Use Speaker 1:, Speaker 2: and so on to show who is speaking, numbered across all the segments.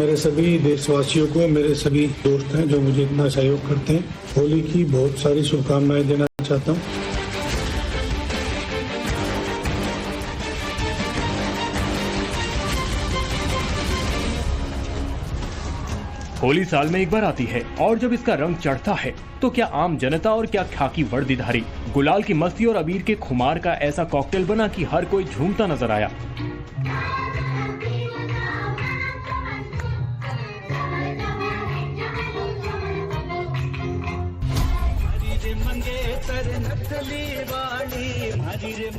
Speaker 1: मेरे सभी देशवासियों को, मेरे सभी दोस्त हैं जो मुझे इतना सहयोग करते हैं, होली की बहुत सारी शुभकामनाएं देना चाहता हूँ।
Speaker 2: होली साल में एक बार आती है और जब इसका रंग चढ़ता है तो क्या आम जनता और क्या खाकी वर्दीधारी गुलाल की मस्ती और अबीर के खुमार का ऐसा कॉकटेल बना कि हर कोई झूमता नजर आया।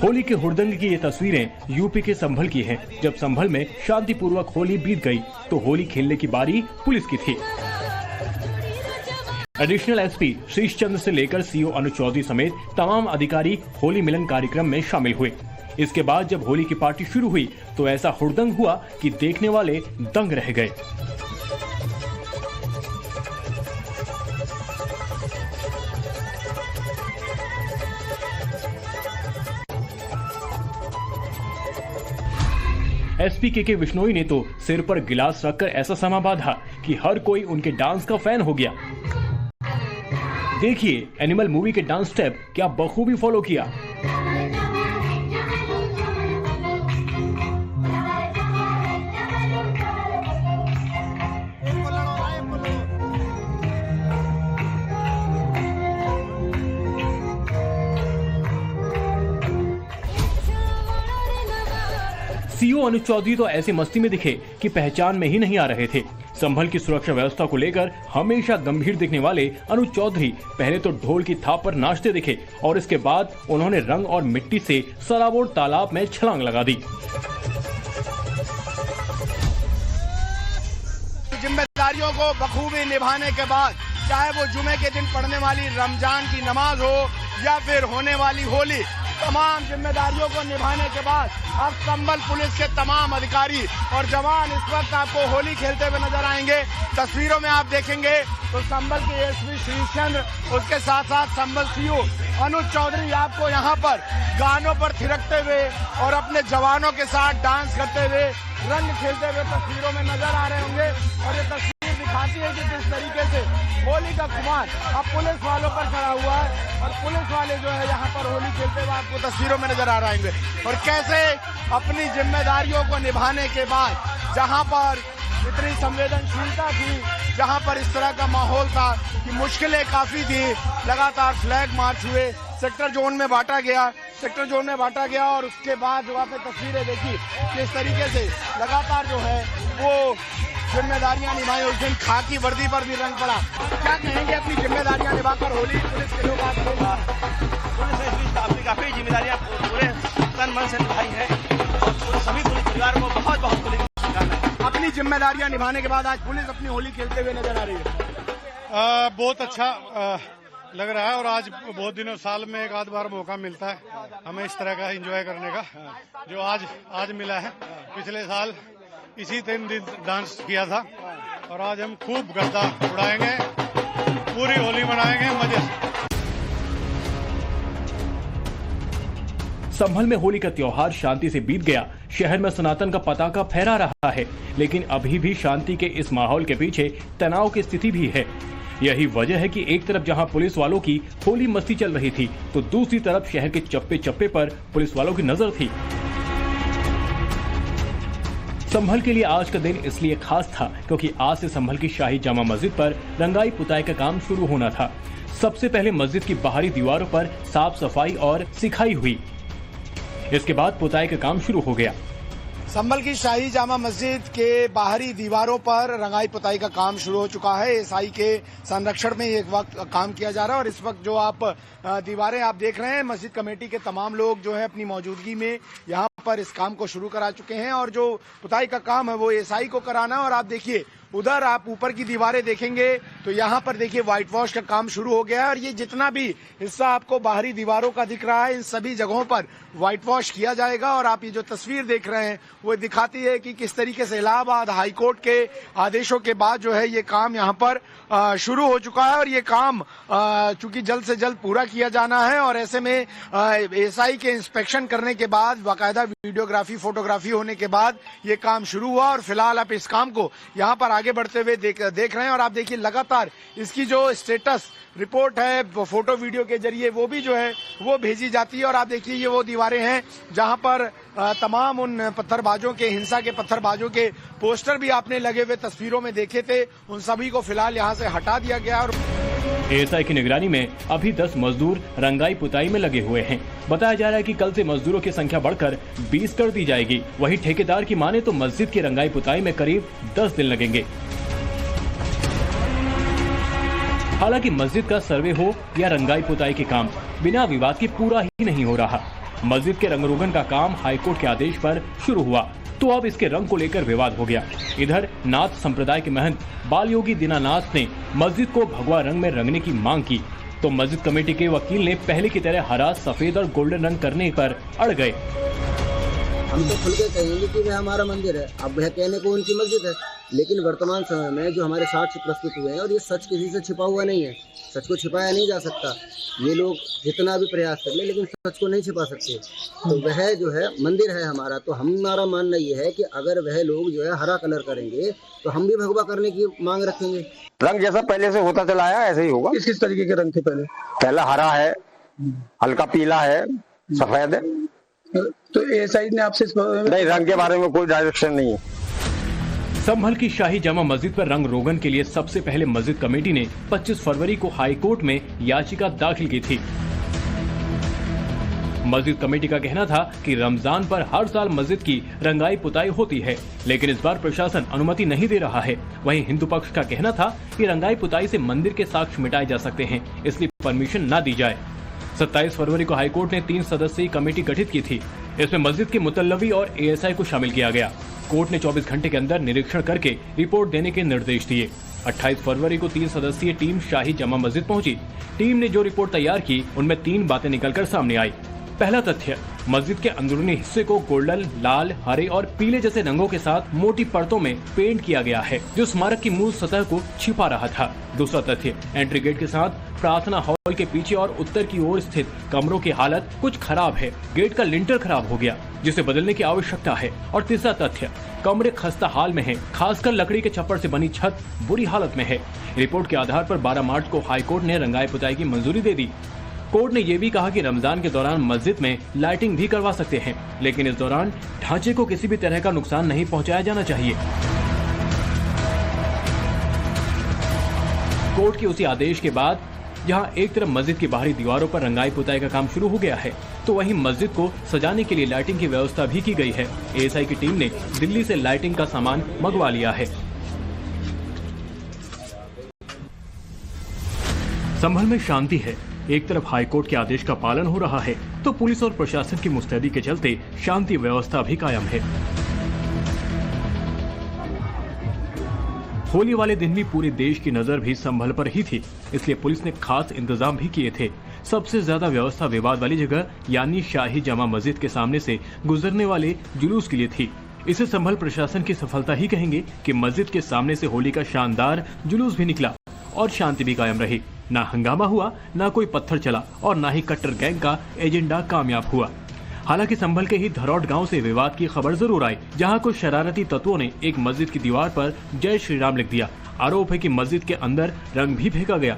Speaker 2: होली के हुड़दंग की ये तस्वीरें यूपी के संभल की हैं। जब संभल में शांतिपूर्वक होली बीत गई तो होली खेलने की बारी पुलिस की थी। एडिशनल एसपी शीश चंद्र से लेकर सीओ अनुज चौधरी समेत तमाम अधिकारी होली मिलन कार्यक्रम में शामिल हुए। इसके बाद जब होली की पार्टी शुरू हुई तो ऐसा हुड़दंग हुआ कि देखने वाले दंग रह गए। एसपी के विश्नोई ने तो सिर पर गिलास रखकर ऐसा समा बांधा कि हर कोई उनके डांस का फैन हो गया। देखिए एनिमल मूवी के डांस स्टेप क्या बखूबी फॉलो किया। सीओ अनुज चौधरी तो ऐसी मस्ती में दिखे कि पहचान में ही नहीं आ रहे थे। संभल की सुरक्षा व्यवस्था को लेकर हमेशा गंभीर दिखने वाले अनुज चौधरी पहले तो ढोल की थाप पर नाचते दिखे और इसके बाद उन्होंने रंग और मिट्टी से सराबोर तालाब में छलांग लगा दी।
Speaker 3: जिम्मेदारियों को बखूबी निभाने के बाद चाहे वो जुमे के दिन पढ़ने वाली रमजान की नमाज हो या फिर होने वाली होली, तमाम जिम्मेदारियों को निभाने के बाद अब संभल पुलिस के तमाम अधिकारी और जवान इस वक्त आपको होली खेलते हुए नजर आएंगे। तस्वीरों में आप देखेंगे तो संभल के एसपी शीश चंद्र, उसके साथ साथ संभल सीओ अनुज चौधरी आपको यहाँ पर गानों पर थिरकते हुए और अपने जवानों के साथ डांस करते हुए, रंग खेलते हुए तस्वीरों में नजर आ रहे होंगे। और ये तस्वीर दिखाती है कि किस तरीके से होली का खुमार अब पुलिस वालों पर खड़ा हुआ है और पुलिस वाले जो है यहाँ पर होली खेलते हुए आपको तस्वीरों में नजर आ रहे होंगे। और कैसे अपनी जिम्मेदारियों को निभाने के बाद जहाँ पर इतनी संवेदनशीलता थी, जहाँ पर इस तरह का माहौल था कि मुश्किलें काफी थी, लगातार फ्लैग मार्च हुए, सेक्टर जोन में बांटा गया और उसके बाद जो आपने तस्वीरें देखी किस तरीके से लगातार जो है वो जिम्मेदारियां निभाई। उस दिन खाकी वर्दी पर भी रंग पड़ा। क्या कहेंगे अपनी जिम्मेदारियां निभाकर होली पुलिस के लोग काफी जिम्मेदारियां पूरे तन मन से निभाई है और सभी पुलिस परिवार को बहुत बहुत पुलिस अपनी जिम्मेदारियां निभाने के बाद आज पुलिस अपनी होली खेलते हुए नजर आ रही है।
Speaker 1: बहुत अच्छा लग रहा है और आज बहुत दिनों साल में एक आध बार मौका मिलता है हमें इस तरह का एंजॉय करने का, जो आज मिला है। पिछले साल इसी दिन डांस किया था और आज हम खूब गर्दा उड़ाएंगे, पूरी होली मनाएंगे मजे से।
Speaker 2: संभल में होली का त्योहार शांति से बीत गया। शहर में सनातन का पताका फहरा रहा है, लेकिन अभी भी शांति के इस माहौल के पीछे तनाव की स्थिति भी है। यही वजह है कि एक तरफ जहां पुलिस वालों की होली मस्ती चल रही थी तो दूसरी तरफ शहर के चप्पे चप्पे पर पुलिस वालों की नजर थी। संभल के लिए आज का दिन इसलिए खास था क्योंकि आज से संभल की शाही जामा मस्जिद पर रंगाई पुताई का काम शुरू होना था। सबसे पहले मस्जिद की बाहरी दीवारों पर साफ सफाई और सिखाई हुई, इसके बाद पुताई का काम शुरू हो गया।
Speaker 3: संभल की शाही जामा मस्जिद के बाहरी दीवारों पर रंगाई पुताई का काम शुरू हो चुका है। एसआई के संरक्षण में एक वक्त काम किया जा रहा है और इस वक्त जो आप दीवारें आप देख रहे हैं, मस्जिद कमेटी के तमाम लोग जो है अपनी मौजूदगी में यहाँ पर इस काम को शुरू करा चुके हैं और जो पुताई का काम है वो एसआई को कराना है। और आप देखिए उधर आप ऊपर की दीवारें देखेंगे तो यहाँ पर देखिए व्हाइट वॉश का काम शुरू हो गया है और ये जितना भी हिस्सा आपको बाहरी दीवारों का दिख रहा है इन सभी जगहों पर व्हाइट वॉश किया जाएगा। और आप ये जो तस्वीर देख रहे हैं वो दिखाती है कि किस तरीके से इलाहाबाद हाईकोर्ट के आदेशों के बाद जो है ये काम यहाँ पर शुरू हो चुका है और ये काम चूंकि जल्द से जल्द पूरा किया जाना है। और ऐसे में एएसआई के इंस्पेक्शन करने के बाद बाकायदा वीडियोग्राफी फोटोग्राफी होने के बाद ये काम शुरू हुआ और फिलहाल आप इस काम को यहाँ पर आगे बढ़ते हुए देख रहे हैं। और आप देखिए लगातार इसकी जो स्टेटस रिपोर्ट है फोटो वीडियो के जरिए वो भी जो है वो भेजी जाती है। और आप देखिए ये वो दीवारें हैं जहां पर तमाम उन पत्थरबाजों के हिंसा के पत्थरबाजों के पोस्टर भी आपने लगे हुए तस्वीरों में देखे थे, उन सभी को फिलहाल यहां से हटा दिया गया। और
Speaker 2: एएसआई की निगरानी में अभी 10 मजदूर रंगाई पुताई में लगे हुए हैं। बताया जा रहा है कि कल से मजदूरों की संख्या बढ़कर 20 कर दी जाएगी। वहीं ठेकेदार की माने तो मस्जिद की रंगाई पुताई में करीब 10 दिन लगेंगे। हालांकि मस्जिद का सर्वे हो या रंगाई पुताई के काम बिना विवाद के पूरा ही नहीं हो रहा। मस्जिद के रंग रोगन का काम हाईकोर्ट के आदेश पर शुरू हुआ तो अब इसके रंग को लेकर विवाद हो गया। इधर नाथ संप्रदाय के महंत बाल योगी दीनानाथ ने मस्जिद को भगवा रंग में रंगने की मांग की तो मस्जिद कमेटी के वकील ने पहले की तरह हरा, सफेद और गोल्डन रंग करने पर अड़ गए।
Speaker 4: हम तो खुल के कहेंगे कि वह हमारा मंदिर है, अब वह कहने को उनकी मस्जिद है। लेकिन वर्तमान समय में जो हमारे साक्ष्य प्रस्तुत हुए हैं और ये सच किसी से छिपा हुआ नहीं है, सच को छिपाया नहीं जा सकता। ये लोग जितना भी प्रयास कर ले लेकिन सच को नहीं छिपा सकते। तो वह जो है मंदिर है हमारा, तो हमारा मानना ये है कि अगर वह लोग जो है हरा कलर करेंगे तो हम भी भगवा करने की मांग रखेंगे।
Speaker 5: रंग जैसा पहले से होता चला आया ऐसे ही होगा।
Speaker 6: किस तरीके के रंग थे
Speaker 5: पहला हरा है, हल्का पीला है, सफेद है।
Speaker 6: तो एएसआई ने आपसे
Speaker 5: नहीं, रंग के बारे में कोई डायरेक्शन नहीं है।
Speaker 2: संभल की शाही जामा मस्जिद पर रंग रोगन के लिए सबसे पहले मस्जिद कमेटी ने 25 फरवरी को हाईकोर्ट में याचिका दाखिल की थी। मस्जिद कमेटी का कहना था कि रमजान पर हर साल मस्जिद की रंगाई पुताई होती है, लेकिन इस बार प्रशासन अनुमति नहीं दे रहा है। वहीं हिंदू पक्ष का कहना था कि रंगाई पुताई से मंदिर के साक्ष्य मिटाए जा सकते हैं, इसलिए परमिशन न दी जाए। 27 फरवरी को हाईकोर्ट ने 3 सदस्यीय कमेटी गठित की थी। इसमें मस्जिद के मुतल्लवी और एएसआई को शामिल किया गया। कोर्ट ने 24 घंटे के अंदर निरीक्षण करके रिपोर्ट देने के निर्देश दिए। 28 फरवरी को 3 सदस्यीय टीम शाही जामा मस्जिद पहुंची। टीम ने जो रिपोर्ट तैयार की उनमें 3 बातें निकलकर सामने आई। पहला तथ्य, मस्जिद के अंदरूनी हिस्से को गोल्डन, लाल, हरे और पीले जैसे रंगों के साथ मोटी परतों में पेंट किया गया है, जो स्मारक की मूल सतह को छिपा रहा था। दूसरा तथ्य, एंट्री गेट के साथ प्रार्थना हॉल के पीछे और उत्तर की ओर स्थित कमरों की हालत कुछ खराब है। गेट का लिंटर खराब हो गया, जिसे बदलने की आवश्यकता है। और तीसरा तथ्य, कमरे खस्ता हाल में हैं, खासकर लकड़ी के छप्पर से बनी छत बुरी हालत में है। रिपोर्ट के आधार पर 12 मार्च को हाईकोर्ट ने रंगाई पुताई की मंजूरी दे दी। कोर्ट ने यह भी कहा कि रमजान के दौरान मस्जिद में लाइटिंग भी करवा सकते हैं, लेकिन इस दौरान ढांचे को किसी भी तरह का नुकसान नहीं पहुंचाया जाना चाहिए। कोर्ट के उसी आदेश के बाद जहां एक तरफ मस्जिद की बाहरी दीवारों पर रंगाई पुताई का काम शुरू हो गया है, तो वहीं मस्जिद को सजाने के लिए लाइटिंग की व्यवस्था भी की गई है। एएसआई की टीम ने दिल्ली से लाइटिंग का सामान मंगवा लिया है। संभल में शांति है। एक तरफ हाईकोर्ट के आदेश का पालन हो रहा है, तो पुलिस और प्रशासन की मुस्तैदी के चलते शांति व्यवस्था भी कायम है। होली वाले दिन भी पूरे देश की नजर भी संभल पर ही थी, इसलिए पुलिस ने खास इंतजाम भी किए थे। सबसे ज्यादा व्यवस्था विवाद वाली जगह यानी शाही जामा मस्जिद के सामने से गुजरने वाले जुलूस के लिए थी। इसे संभल प्रशासन की सफलता ही कहेंगे कि मस्जिद के सामने से होली का शानदार जुलूस भी निकला और शांति भी कायम रही। ना हंगामा हुआ, ना कोई पत्थर चला और ना ही कट्टर गैंग का एजेंडा कामयाब हुआ। हालांकि संभल के ही धरौट गांव से विवाद की खबर जरूर आई, जहां कुछ शरारती तत्वों ने एक मस्जिद की दीवार पर जय श्री राम लिख दिया। आरोप है कि मस्जिद के अंदर रंग भी फेंका गया।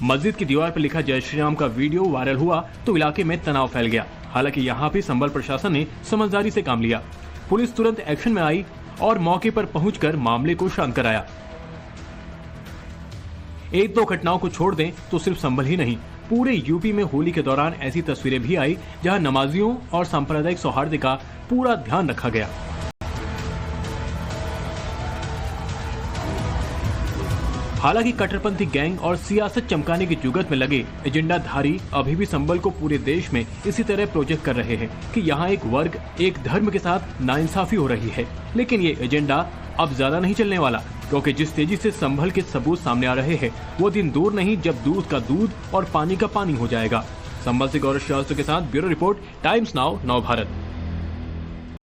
Speaker 2: मस्जिद की दीवार पर लिखा जय श्री राम का वीडियो वायरल हुआ तो इलाके में तनाव फैल गया। हालांकि यहाँ भी संभल प्रशासन ने समझदारी से काम लिया। पुलिस तुरंत एक्शन में आई और मौके पर पहुंचकर मामले को शांत कराया। एक दो घटनाओं को छोड़ दें तो सिर्फ संभल ही नहीं, पूरे यूपी में होली के दौरान ऐसी तस्वीरें भी आई जहां नमाजियों और सांप्रदायिक सौहार्द का पूरा ध्यान रखा गया। हालांकि कट्टरपंथी गैंग और सियासत चमकाने की जुगत में लगे एजेंडाधारी अभी भी संबल को पूरे देश में इसी तरह प्रोजेक्ट कर रहे हैं कि यहाँ एक वर्ग, एक धर्म के साथ नाइंसाफी हो रही है। लेकिन ये एजेंडा अब ज्यादा नहीं चलने वाला, क्योंकि जिस तेजी से संभल के सबूत सामने आ रहे हैं वो दिन दूर नहीं जब दूध का दूध और पानी का पानी हो जाएगा। संभल से गौरव श्रीवास्तव के साथ ब्यूरो रिपोर्ट, टाइम्स नाउ, नव भारत।